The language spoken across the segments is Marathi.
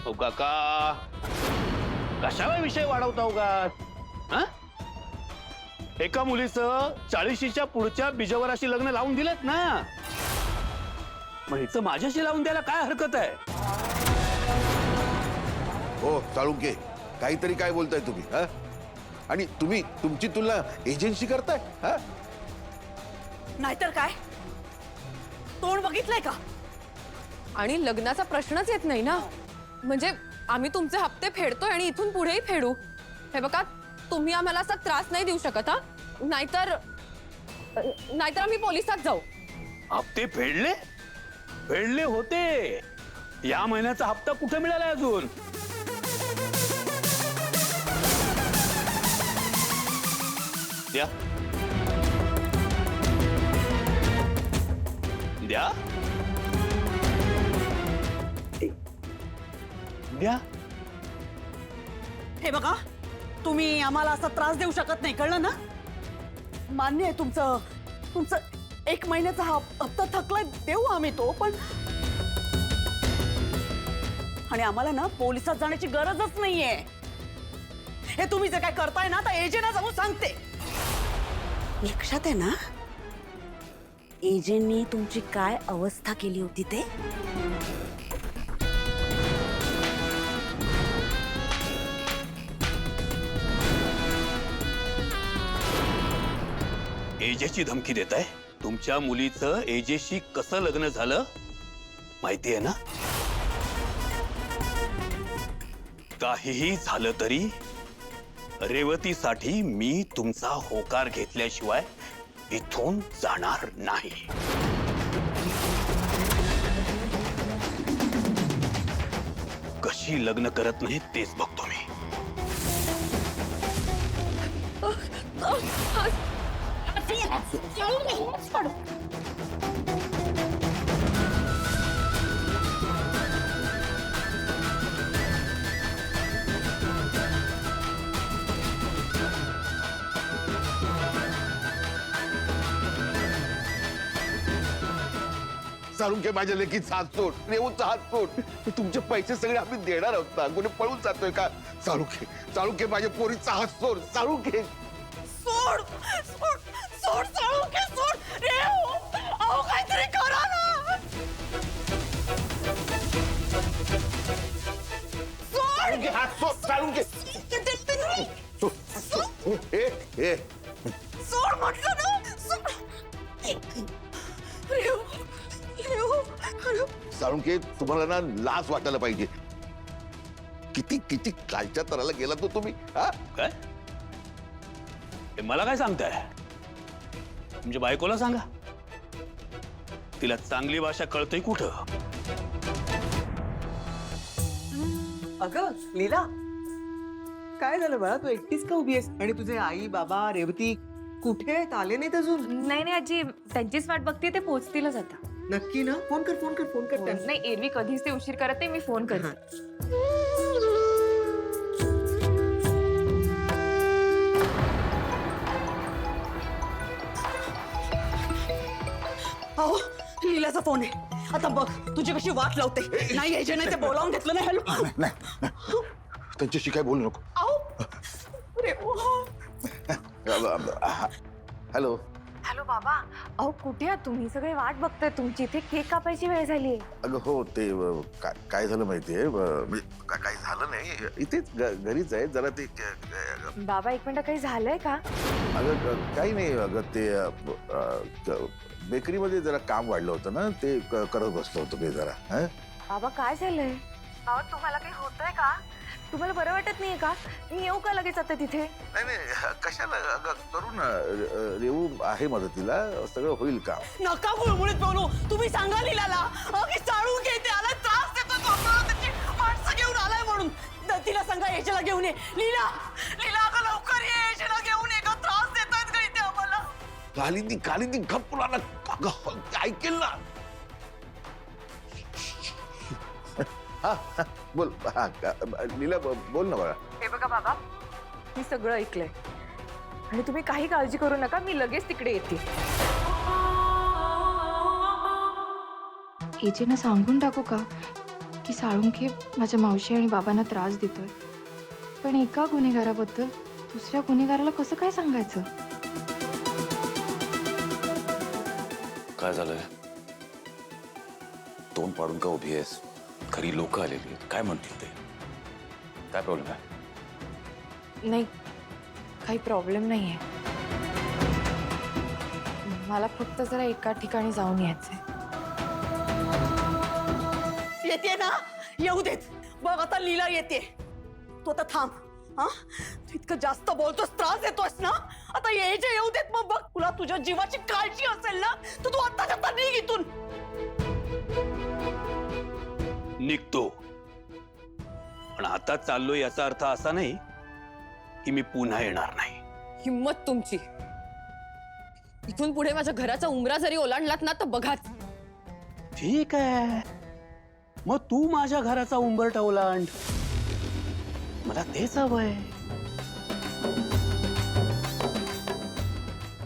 हो काका, कशाला विषय वाढवता उगाच? हा? एका मुलीचं 40च्या पुढच्या बीजवराशी लग्न लावून दिलेत ना, मग हिचं माझ्याशी लावून द्यायला काय हरकत आहे? हो चाळुंके, काहीतरी काय बोलताय तुम्ही? हा? आणि तुम्ही तुमची तुलना एजन्सी करताय? हा? नाहीतर काय, तोंड बघितलंय का? आणि लग्नाचा प्रश्नच येत नाही ना. म्हणजे आम्ही तुमचे हप्ते फेडतोय आणि इथून पुढेही फेडू. हे बघा, तुम्ही आम्हाला असा त्रास नाही देऊ शकत. हा, नाहीतर आम्ही पोलिसात जाऊ. हप्ते फेडले फेडले होते. या महिन्याचा हप्ता कुठे मिळालाय अजून? द्या द्या द्या. हे बघा, तुम्ही आम्हाला असा त्रास देऊ शकत नाही, कळलं ना? मान्य आहे तुमचं तुमचं 1 महिन्याचा हप्ता थकलाय, देऊ आम्ही तो, पण आणि आम्हाला ना पोलिसात जाण्याची गरजच नाहीये. हे तुम्ही जे काय करताय ना, तर एजेंटला जाऊन सांगते. लक्षात आहे ना एजेंटनी तुमची काय अवस्था केली होती ते? एजेची धमकी देताय? तुमच्या मुलीचं एजेशी कसं लग्न झालं माहिती आहे ना? काहीही झालं तरी रेवतीसाठी मी तुमचा होकार घेतल्याशिवाय इथून जाणार नाही. कशी लग्न करत नाही तेच बघतो मी. चाळुंके, माझ्या लेकीचा हात सोड, रेवूचा हात सोड. तुमचे पैसे सगळे आम्ही देणार आहोत ना. कोणी पळून जातोय का? चाळुंके चाळुंके, माझ्या पोरीचा हात सोड. चाळुंके सोड सोड सोड चाळुंके, सोड रे. अहो काहीतरी करा ना. सोड. हात सोड. चाळुंके सोड म्हटलं ना. सोड. रेव रेव रेव. चाळुंके, तुम्हाला ना लाज वाटायला पाहिजे. किती किती कालच्या तराला गेला तो तुम्ही. हा? काय हे मला काय सांगताय? तुमच्या बायकोला सांगा, तिला चांगली भाषा कळतंय कुठं? अगं लीला, काय झालं बाळा? तू एकटीच का उभी आहेस? आणि तुझे आई बाबा रेवती कुठे आहेत? आले नाहीत अजून? नाही आजी, त्यांचीच वाट बघते, ते पोहोचतीलच आता. नक्की ना? फोन कर फोन कर फोन कर त्यांना. नाही, एरवी कधीच ते उशीर करत नाही, मी फोन करते. अहो लीलाचा फोन आहे. आता बघ तुझी कशी वाट लावते. नाही एजंट ते बोलावून घेतलं नाही. हॅलो. त्यांच्याशी काय बोलू नको. अहो रेव. हॅलो. हॅलो बाबा, अहो कुठे आहात तुम्ही? सगळे वाट बघताय तुमची. इथे केक कापायची वेळ झाली. अगं हो, ते काय झालं माहितीये, काही झालं नाही, इथेच घरीच आहे जरा. ते बाबा एक मिनिट, काही झालंय का? अगं काही नाही. अगं ते बेकरीमध्ये जरा काम वाढलं होतं ना, ते करत बसलो होतो मी जरा. हा? बाबा काय झालंय? बाबा तुम्हाला काही होतंय का? तुम्हाला बरं वाटत नाहीये का? मी येऊ का लगेच आता तिथे? नाही नाही, कशाला? करू ना, रेवू आहे मदतीला, सगळं होईल काम. नका गुळमुळीत बोलू. तुम्ही सांगा लीलाला की चाळून घे, त्याला त्रास देतो तो. त्याची माणसं घेऊन आलाय म्हणून. तिला सांगा एजला घेऊन ये. लीला लीला अगं लवकर ये, एजला घेऊन ये. का त्रास देतात का इथे आम्हाला? काली ती गप्प ना, ऐकेल ना. हा बोल. हा लीला, बोल ना बाळा. हे बघा बाबा, मी सगळं ऐकलंय आणि तुम्ही काही काळजी करू नका, मी लगेच तिकडे येते. एजेंना सांगून टाकू का? की साळुंखे माझ्या मावशी आणि बाबांना त्रास देतोय, पण एका गुन्हेगाराबद्दल दुसऱ्या गुन्हेगाराला कसं काय सांगायचं? काय झालंय? तोंड पाडून का उभी आहेस? खरी लोक आलेली आहेत, काय म्हणतील ते? काय प्रॉब्लेम आहे? नाही, काही प्रॉब्लेम नाहीये. मला फक्त जरा एका ठिकाणी जाऊन यायचंय. येते ना, येऊ देत. बघ आता लीला येते. तू आता थांब. हा, तू इतकं जास्त बोलतोस, त्रास देतोस ना. आता यायचे येऊ देत. मग बघ, तुला तुझ्या जीवाची काळजी असेल ना, तर तू आत्ताच्या आत्ता निघ इथून. निघतो, पण आता चाललो याचा अर्थ असा नाही की मी पुन्हा येणार नाही. हिम्मत तुमची. इथून पुढे माझ्या घराचा उंबरा जरी ओलांडलात ना तर बघाच. ठीक आहे, मग तू माझ्या घराचा उंबरठा ओलांड. मला तेच हवंय.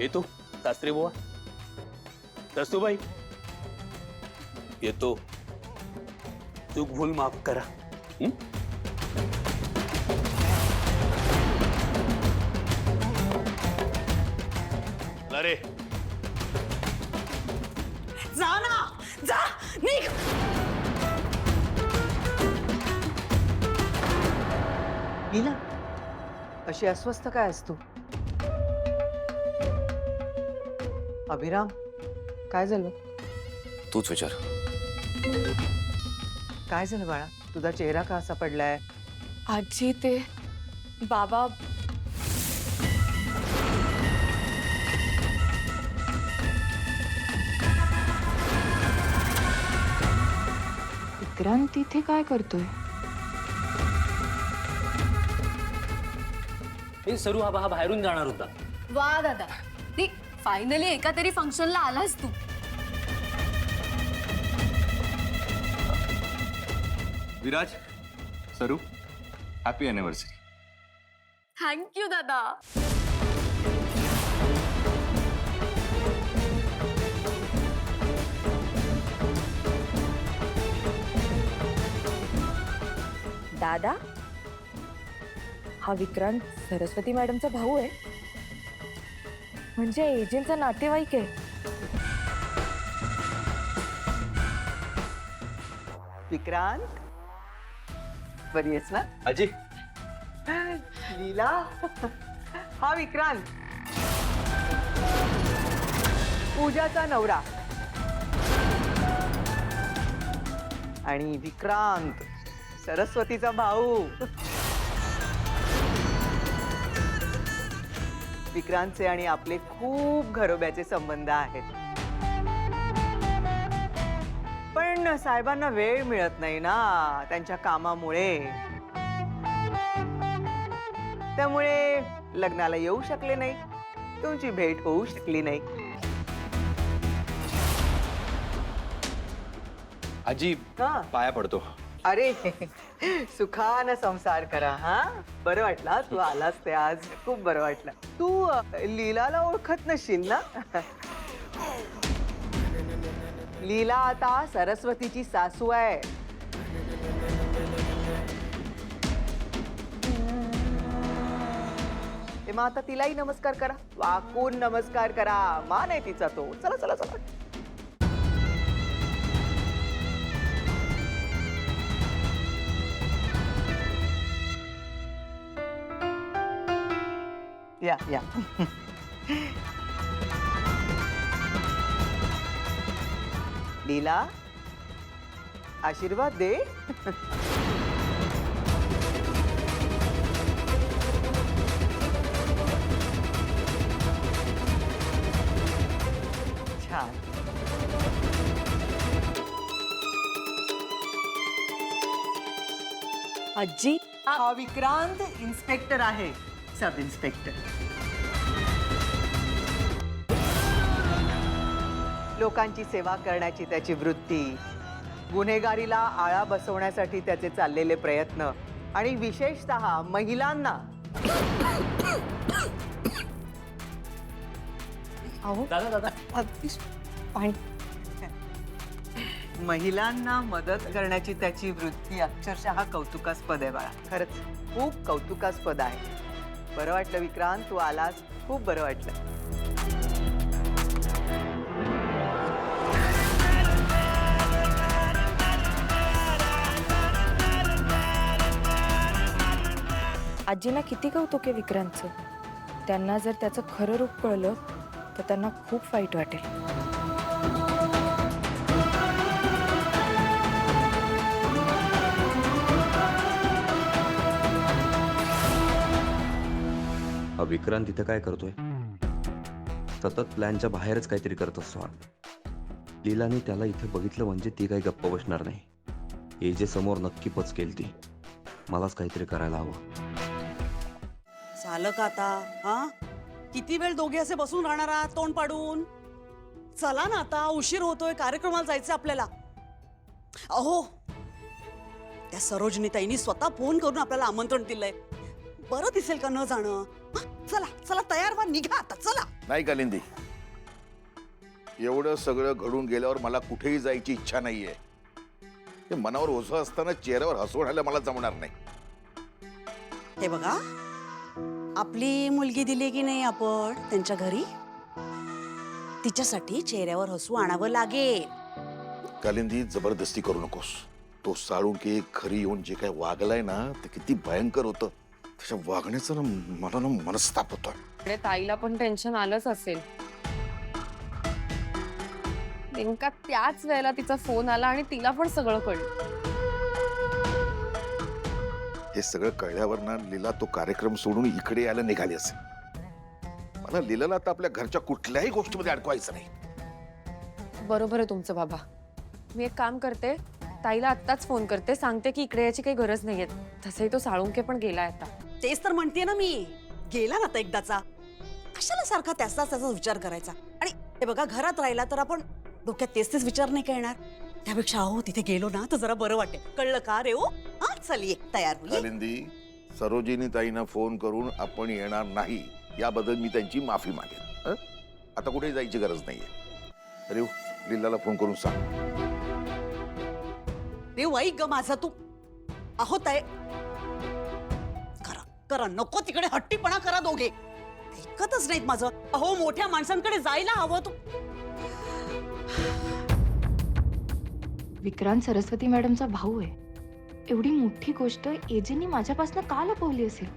येतो सासरे बुवा, दस्तूबाई येतो. चूक भूल माफ करा. अरे जा ना, जा, निघ. लीला, अशी अस्वस्थ काय असतो? अभिराम, काय झालं? तूच विचार. काय झालं बाळा? तुझा चेहरा का असा पडलाय? आजी, ते बाबा विक्रांत तिथे काय करतोय? हे सरू हा बाहेरून जाणार होता. वा दादा, फायनली एका तरी फंक्शनला आलास तू. विराज, सरू, हॅपी अॅनिव्हर्सरी. थँक्यू दादा. दादा, हा विक्रांत सरस्वती मॅडमचा भाऊ आहे, म्हणजे एजंटचा नातेवाईक आहे. विक्रांत, बरी आहेस ना? आजी, लीला, हा विक्रांत, पूजाचा नवरा. आणि विक्रांत सरस्वतीचा भाऊ. विक्रांतचे आणि आपले खूप घरोब्याचे संबंध आहेत, पण साहेबांना वेळ मिळत नाही ना त्यांच्या कामामुळे. त्यामुळे लग्नाला येऊ शकले नाही, तुमची भेट होऊ शकली नाही. आजी, हा. पाया पडतो. अरे, सुखानं संसार करा. हा, बरं वाटलं तू आलास ते आज. खूप बरं वाटलं. तू लीलाला ओळखत नसशील ना? लीला आता सरस्वतीची सासू आहे. ते मग आता तिलाही नमस्कार करा, वाकून नमस्कार करा. मान आहे तिचा तो. चला चला चला. या या. लीला, आशीर्वाद दे. छान. आजी, हा विक्रांत इन्स्पेक्टर आहे, सब इन्स्पेक्टर. लोकांची सेवा करण्याची त्याची वृत्ती, गुन्हेगारीला आळा बसवण्यासाठी त्याचे चाललेले प्रयत्न आणि विशेषतः महिलांना. दादा दादा पाणी. महिलांना मदत करण्याची त्याची वृत्ती अक्षरशः कौतुकास्पद आहे बाळा. खरंच खूप कौतुकास्पद आहे. बरं वाटलं विक्रांत, तू आलास, खूप बरं वाटलं. आजींना किती कौतुक आहे विक्रांतचं. त्यांना जर त्याचं खरं रूप कळलं तर त्यांना खूप वाईट वाटेल. हा विक्रांत इथं काय करतोय? सतत प्लॅनच्या बाहेरच काहीतरी करत असतो हा. लीलाने त्याला इथे बघितलं म्हणजे ती काही गप्प बसणार नाही. हे जे समोर नक्की पचकेल ती. मलाच काहीतरी करायला हवं. झालं का आता? हा, किती वेळ दोघे असे बसून राहणार आहात तोंड पाडून? चला ना आता, उशीर होतोय, कार्यक्रमाला जायचं आपल्याला. अहो, त्या सरोजिनी ताईंनी स्वतः फोन करून आपल्याला आमंत्रण दिलंय. बरं दिसेल का न जाणं? चला चला, तयार व्हा, निघा आता, चला. नाही कालिंदी, एवढं सगळं घडून गेल्यावर मला कुठेही जायची इच्छा नाहीये. ते मनावर ओझं असताना चेहऱ्यावर हसवण्याला मला जमणार नाही. हे बघा, आपली मुलगी दिली की नाही आपण त्यांच्या घरी, तिच्यासाठी चेहऱ्यावर हसू आणावं लागेल. कालिंदी, जबरदस्ती करू नकोस. तो साळुंके घरी येऊन जे काय वागलाय ना, ते किती भयंकर होतं. त्याच्या वागण्याचं ना मला ना मनस्ताप होतोय. ताईला पण टेन्शन आलंच असेल. नेमका त्याच वेळेला तिचा फोन आला आणि तिला पण सगळं कळलं. हे सगळं कळल्यावर ना लीला तो कार्यक्रम सोडून इकडे यायला निघाली असेल. मला लीलाला आता आपल्या घरच्या कुठल्याही गोष्टीमध्ये अडकवायचं नाही. बरोबर आहे तुमचं बाबा. मी एक काम करते, ताईला आत्ताच फोन करते, सांगते की इकडे याची काही गरज नाहीये. तसंही तो साळुंके पण गेलाय आता. तेच तर म्हणतेय ना मी, गेला ना आता एकदाचा, कशाला सारखा त्याचाच विचार करायचा. आणि हे बघा, घरात राहिला तर आपण डोक्यात तेच विचार नाही करणार. त्यापेक्षा अहो तिथे गेलो ना तर जरा बरं वाटेल. कळलं का रे? हो, हा, चल ये, तयार हो, ये. कालिंदी, सरोजिनी ताईंना फोन करून आपण येणार नाही याबद्दल मी त्यांची माफी मागेन. हं? आता कुठे जायची गरज नाहीये. अरे लीलाला फोन करून सांग. देव ऐक ग माझा तू. अहो ताई, करा करा, नको तिकडे हट्टीपणा करा दोघे. ऐकतच नाहीत माझं. अहो, मोठ्या माणसांकडे जायला हवं तू. विक्रांत सरस्वती मॅडमचा भाऊ आहे. एवढी मोठी गोष्ट एजींनी माझ्यापासून का लपवली असेल?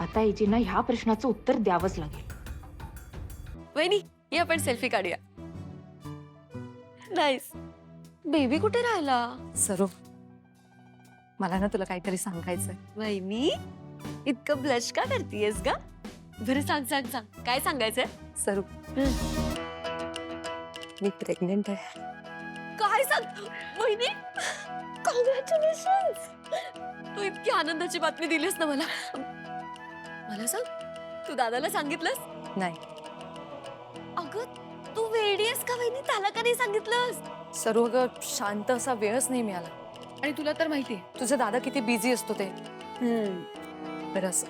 आता एजींना ह्या प्रश्नाचं उत्तर द्यावंच लागेल. वहिनी, ये आपण सेल्फी काढूया. नाईस. बेबी कुठे राहिला? सरू, मला ना तुला काहीतरी सांगायचंय. वहिनी, इतकं ब्लश का करतीयस का? बरं सांग सांग सांग, काय सांगायचंय? सरू, मी प्रेग्नेंट आहे. काय सांग वहिनी? कॉंग्रॅच्युलेशन्स. तू इतकी आनंदाची बातमी दिलीस ना मला. मला सांग, तू दादाला सांगितलंस? नाही. अगं, तू वेडी आहेस का वहिनी? त्याला का नाही सांगितलंस? सरू, अगं शांत असा वेळच नाही मिळाला. आणि तुला तर माहितीये तुझा दादा किती बिझी असतो ते. बरं, असं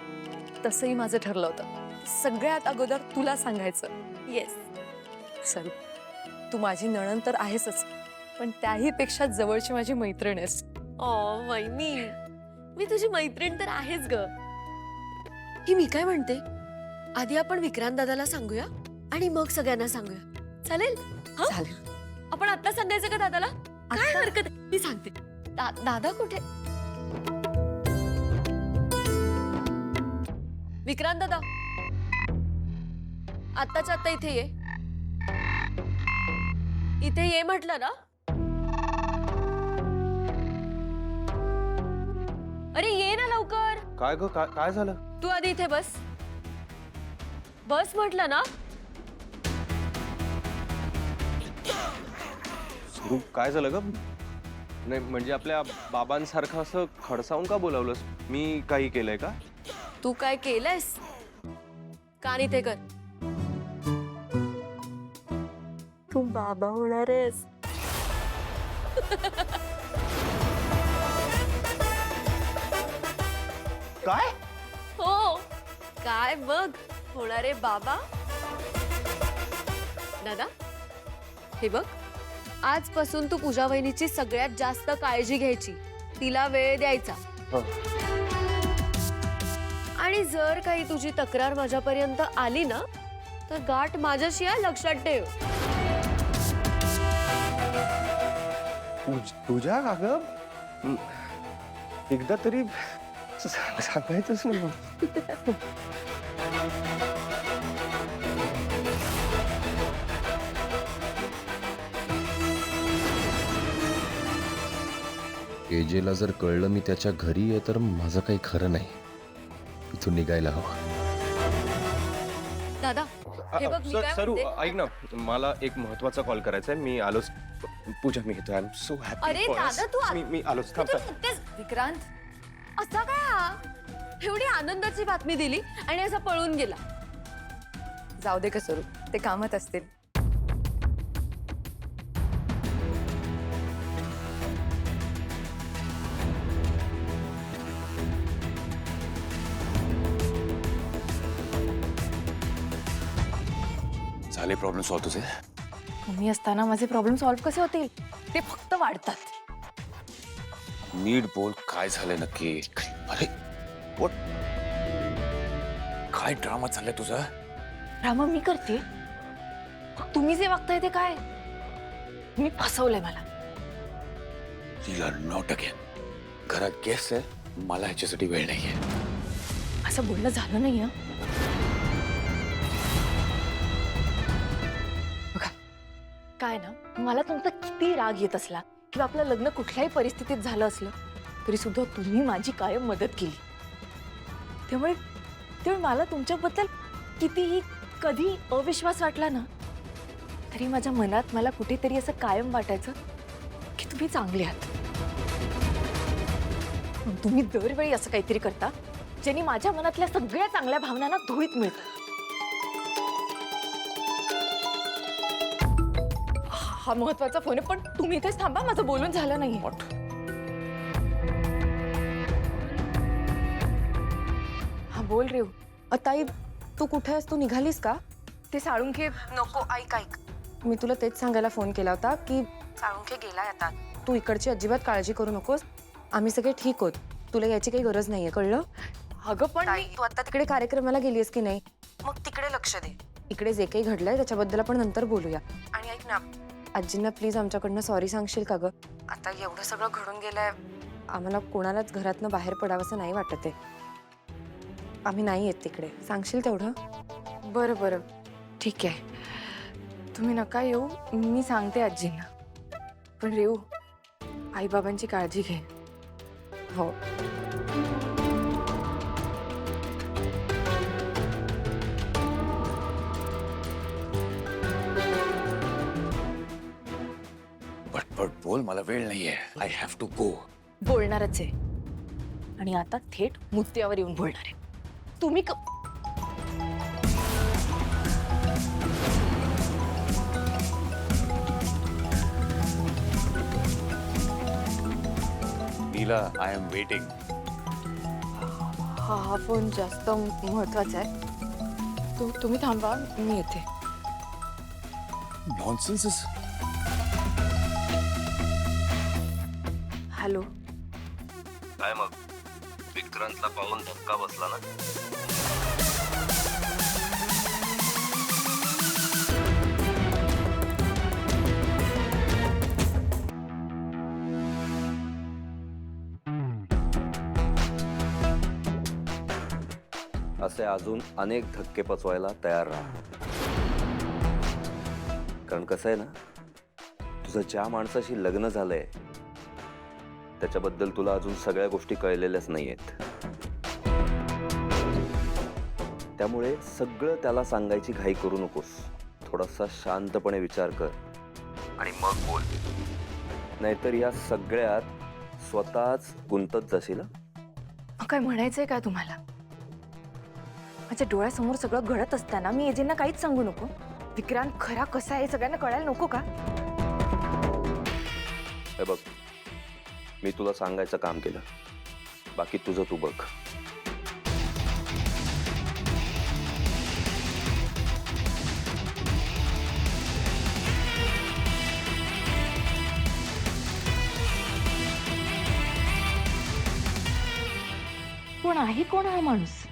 तसंही माझं ठरलं होतं सगळ्यात अगोदर तुला सांगायचं. येस. सरू, तू माझी नणंद तर आहेसच, पण त्याही पेक्षा जवळची माझी मैत्रीण आहेस. ओ वहिनी, मी तुझी मैत्रीण तर आहेच ग. ही मी काय म्हणते, आधी आपण विक्रांत दादाला सांगूया आणि मग सगळ्यांना सांगूया. चालेल? चालेल. आपण आता सांगायचं का दादाला? काय हरकत आहे, मी सांगते. दादा कुठे? विक्रांत दादा, आत्ताच्या आता इथे ये. इथे ये म्हटलं ना. अरे ये ना लवकर. काय ग, काय झालं? तू आधी इथे बस. बस म्हटलं ना. सरू, काय झालं ग? नाही म्हणजे आपल्या बाबांसारखं असं खडसावून का बोलावलंस? मी काही केलंय का? तू काय केलंयस? कान इथे कर. तू बाबा होणार आहेस. काय? हो, काय बघ, होणारे बाबा. दादा, हे बघ, आजपासून तू पूजा वहिनीची सगळ्यात जास्त काळजी घ्यायची, तिला वेळ द्यायचा. हो. आणि जर काही तुझी तक्रार माझ्यापर्यंत आली ना तर गाठ माझ्याशी आहे, लक्षात ठेव. पूजा अगं एकदा तरी सांगायचंच नाही. एजेला जर कळलं मी त्याच्या घरी आहे तर माझं काही खरं नाही. इथून निघायला हवं. दादा हे बघ मी काय सरू म्हणते. ऐक ना, मला एक महत्वाचा कॉल करायचा आहे. मी आलोच. पूजा मी येतो. I am so happy. अरे दादा तू मी आलोच. थांब थांब. विक्रांत असा काय हा? एवढी आनंदाची बातमी दिली आणि असा पळून गेला. जाऊ दे का सरू, ते कामात असतील. झाले प्रॉब्लेम सॉल्व तुझे? तुम्ही असताना माझे प्रॉब्लेम सॉल्व्ह कसे होतील? ते फक्त वाढतात. नीट बोल, काय झालंय नक्की? अरे what? काय ड्रामा चाललाय तुझा? रामा मी करते, तुम्ही जे वागताय ते काय? मी फसवलंय मला. Not again. घरात गेस्ट आहे, मला ह्याच्यासाठी वेळ नाहीये. असं बोलणं झालं नाही हं. बघा काय ना, मला तुमचा किती राग येत असला किंवा आपलं लग्न कुठल्याही परिस्थितीत झालं असलं तरी सुद्धा तुम्ही माझी कायम मदत केली. त्यामुळे मला तुमच्याबद्दल कितीही कधी अविश्वास वाटला ना तरी माझ्या मनात मला कुठेतरी असं कायम वाटायचं की तुम्ही चांगले आहात. पण तुम्ही दरवेळी असं काहीतरी करता ज्यांनी माझ्या मनातल्या सगळ्या चांगल्या भावनांना धुळीत मिळतं. हा महत्वाचा फोन आहे, पण तुम्ही इथेच थांबा, माझं बोलून झालं नाही. हा बोल रेव. ताई तू कुठे आहेस? तू निघालीस का? ते साळुंखे नको. ऐक ऐक, मी तुला तेच सांगायला फोन केला होता की साळुंखे गेलाय आता. तू इकडची अजिबात काळजी करू नकोस, आम्ही सगळे ठीक आहोत. तुला याची काही गरज नाहीये, कळलं? अगं पण तू आता तिकडे कार्यक्रमाला गेलीस की नाही? मग तिकडे लक्ष दे. इकडे जे काही घडलंय त्याच्याबद्दल आपण नंतर बोलूया. आणि ऐक ना, आजींना प्लीज आमच्याकडनं सॉरी सांगशील का गं? आता एवढं सगळं घडून गेलंय, आम्हाला कोणालाच घरातनं बाहेर पडावंसं नाही वाटत आहे. आम्ही नाही येत तिकडे, सांगशील तेवढं? बरं बरं ठीक आहे, तुम्ही नका येऊ, मी सांगते आजींना. पण रेऊ, आईबाबांची काळजी घे. हो. पटपट बोल, मला वेळ नाहीये. I have to go. बोलणारच आहे, आणि आता थेट मुद्द्यावर येऊन बोलणार आहे. तुम्ही नीला, आय एम वेटिंग. हा फोन जास्त महत्वाचा आहे. तुम्ही थांबा, मी येते. नॉनसेन्स. हॅलो. काय मग विक्रांतला पाहून धक्का बसला ना? असे अजून अनेक धक्के पचवायला तयार राहा. कारण कसं आहे ना, तुझं ज्या माणसाशी लग्न झालंय त्याच्याबद्दल तुला अजून सगळ्या गोष्टी कळलेल्याच नाहीयेत. त्यामुळे सगळं त्याला सांगायची घाई करू नकोस. थोडासा शांतपणे विचार कर आणि मग बोल. नाहीतर या सगळ्यात स्वतःच गुंतत जाशील. काय म्हणायचंय काय तुम्हाला? माझ्या डोळ्यासमोर सगळं घडत असताना मी एजेंना काहीच सांगू नको? विक्रांत खरा कसा आहे सगळ्यांना कळायला नको का? हे बघ, मी तुला सांगायचं काम केलं, बाकी तुझं तू बघ. पण आहे कोण हा माणूस?